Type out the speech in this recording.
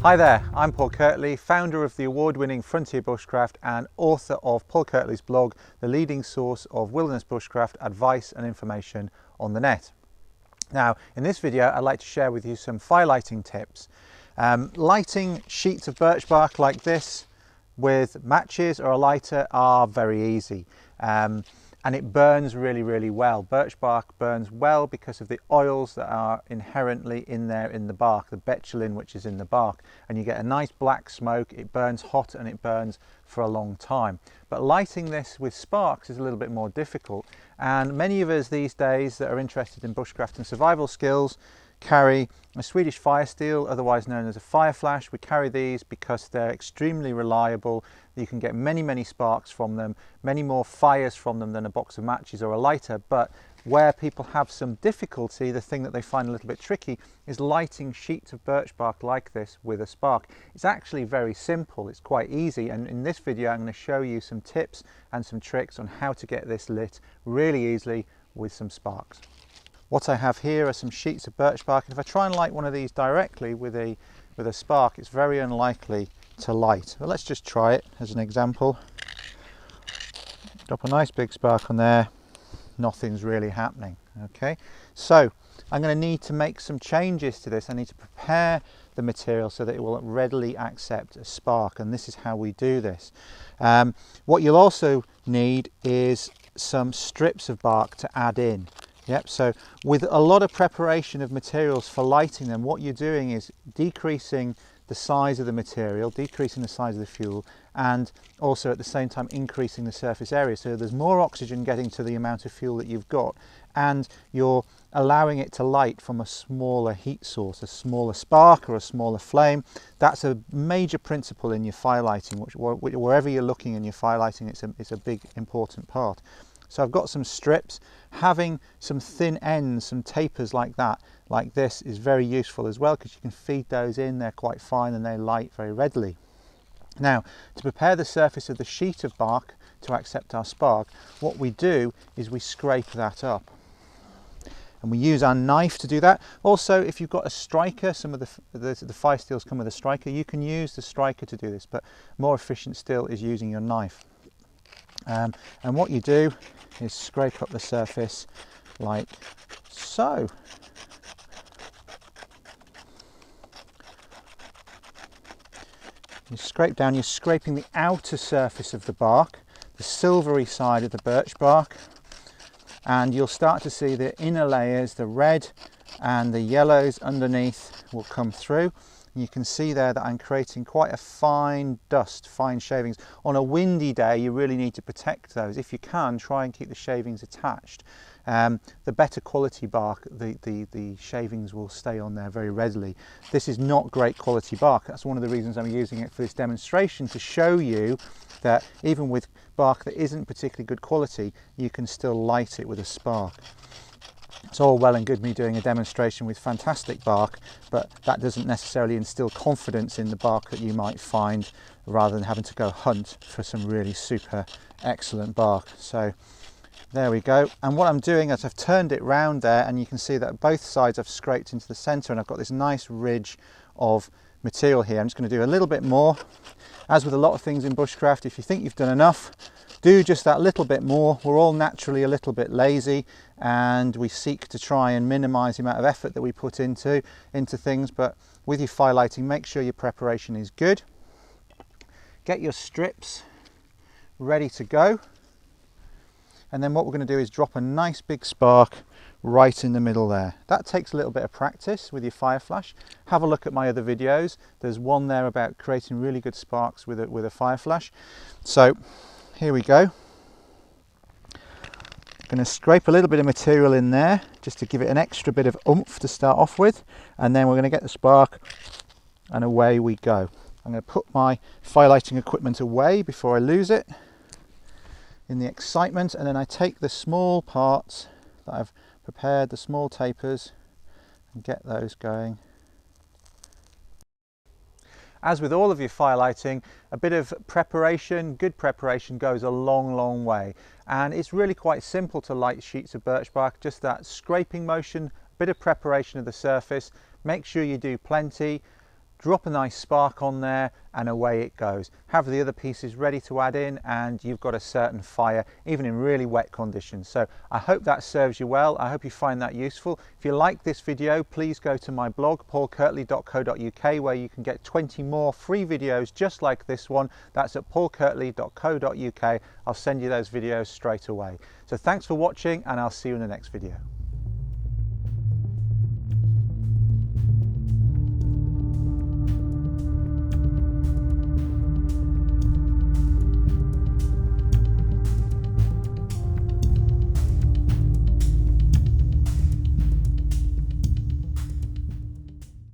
Hi there, I'm Paul Kirtley, founder of the award-winning Frontier Bushcraft and author of Paul Kirtley's blog, the leading source of wilderness bushcraft advice and information on the net. Now, in this video, I'd like to share with you some fire lighting tips. Lighting sheets of birch bark like this with matches or a lighter are very easy. And it burns really well. Birch bark burns well because of the oils that are inherently in there in the bark, the betulin which is in the bark, and you get a nice black smoke. It burns hot and it burns for a long time. But lighting this with sparks is a little bit more difficult, and many of us these days that are interested in bushcraft and survival skills carry a Swedish FireSteel, otherwise known as a fireflash. We carry these because they're extremely reliable. You can get many sparks from them, many more fires from them than a box of matches or a lighter. But where people have some difficulty, the thing that they find a little bit tricky, is lighting sheets of birch bark like this with a spark. It's actually very simple, it's quite easy, and in this video I'm going to show you some tips and some tricks on how to get this lit really easily with some sparks. What I have here are some sheets of birch bark, and if I try and light one of these directly with a spark, it's very unlikely to light. But let's just try it as an example. Drop a nice big spark on there, nothing's really happening. Okay, so I'm going to need to make some changes to this. I need to prepare the material so that it will readily accept a spark, and this is how we do this. What you'll also need is some strips of bark to add in. Yep, so with a lot of preparation of materials for lighting them, what you're doing is decreasing the size of the material, decreasing the size of the fuel, and also at the same time increasing the surface area. So there's more oxygen getting to the amount of fuel that you've got, and you're allowing it to light from a smaller heat source, a smaller spark or a smaller flame. That's a major principle in your fire lighting, wherever you're looking in your fire lighting, it's a big important part. So I've got some strips. Having some thin ends, some tapers like that, like this, is very useful as well, because you can feed those in. They're quite fine and they light very readily. Now, to prepare the surface of the sheet of bark to accept our spark, what we do is we scrape that up. And we use our knife to do that. Also, if you've got a striker, some of the fire steels come with a striker, you can use the striker to do this, but more efficient still is using your knife. And what you do is scrape up the surface like so. You scrape down, you're scraping the outer surface of the bark, the silvery side of the birch bark, and you'll start to see the inner layers, the red and the yellows underneath will come through. You can see there that I'm creating quite a fine dust, fine shavings. On a windy day, you really need to protect those. If you can, try and keep the shavings attached. The better quality bark, the shavings will stay on there very readily. This is not great quality bark. That's one of the reasons I'm using it for this demonstration, to show you that even with bark that isn't particularly good quality, you can still light it with a spark. It's all well and good me doing a demonstration with fantastic bark, but that doesn't necessarily instill confidence in the bark that you might find, rather than having to go hunt for some really super excellent bark. So there we go. And what I'm doing is I've turned it round there, and you can see that both sides I've scraped into the centre, and I've got this nice ridge of material here. I'm just going to do a little bit more. As with a lot of things in bushcraft, if you think you've done enough, do just that little bit more. We're all naturally a little bit lazy, and we seek to try and minimise the amount of effort that we put into things, but with your fire lighting, make sure your preparation is good. Get your strips ready to go, and then what we're going to do is drop a nice big spark right in the middle there. That takes a little bit of practice with your fire flash. Have a look at my other videos. There's one there about creating really good sparks with a fire flash. So here we go. I'm going to scrape a little bit of material in there just to give it an extra bit of oomph to start off with, and then we're going to get the spark, and away we go. I'm going to put my fire lighting equipment away before I lose it in the excitement, and then I take the small parts that I've prepared, the small tapers, and get those going. As with all of your fire lighting, a bit of preparation, good preparation, goes a long way. And it's really quite simple to light sheets of birch bark, just that scraping motion, a bit of preparation of the surface. Make sure you do plenty. drop a nice spark on there and away it goes. Have the other pieces ready to add in and you've got a certain fire, even in really wet conditions. So I hope that serves you well. I hope you find that useful. If you like this video, please go to my blog paulkirtley.co.uk, where you can get 20 more free videos just like this one. That's at paulkirtley.co.uk. I'll send you those videos straight away. So thanks for watching, and I'll see you in the next video.